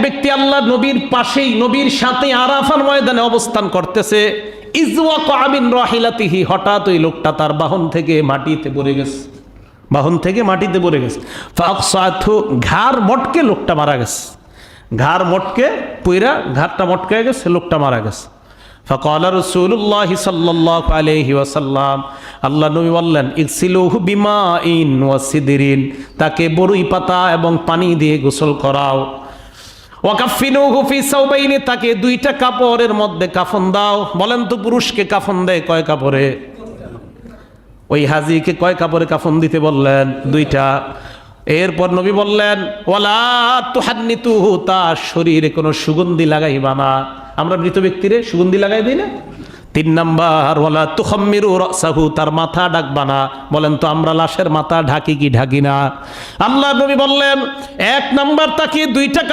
ব্যক্তি আল্লাহ নবীর পাশেই, নবীর সাথে আরাফার ময়দানে অবস্থান করতেছে। ইজওয়াকা মিন রাহিলাতিহি, হঠাৎ ওই লোকটা তার বাহন থেকে মাটিতে পড়ে গেছে, বাহন থেকে মাটিতে পড়ে গেছে। ফাকসাতহু, ঘাড় মটকে লোকটা মারা গেছে, ঘাড় মটকে পুইরা ঘাড়টা মটকে গেছে, লোকটা মারা গেছে। ফাকালা রাসূলুল্লাহ সাল্লাল্লাহু আলাইহি ওয়াসাল্লাম, আল্লাহ নবী বললেন, ইগসিলুহু বিমাইন ওয়া সিদরিন, তাকে বরই পাতা এবং পানি দিয়ে গোসল করাও। ওয়াকাফিনুহু ফি সাওবাইনি, তাকে দুইটা কাপড়ের মধ্যে কাফন দাও। বলেন তো পুরুষকে কাফন দেয় কয় কাপড়ে? ওই হাজীকে কয় কাপড়ে কাফন দিতে বললেন? দুইটা। এরপর নবী বললেন, ওয়ালা তুহান্নিতুহু, তার শরীরে কোনো সুগন্ধি লাগাইবা না। আমরা মৃত ব্যক্তিরে সুগন্ধি লাগাই দিই না? 3 নাম্বার, ওয়ালা তুখাম্মিরু রাসাহু, তার মাথা ঢাকবা না। বলেন তো আমরা লাশের মাথা ঢাকি কি ঢাকি না? আল্লাহ নবী বললেন, 1 নাম্বার, তাকে দুইটা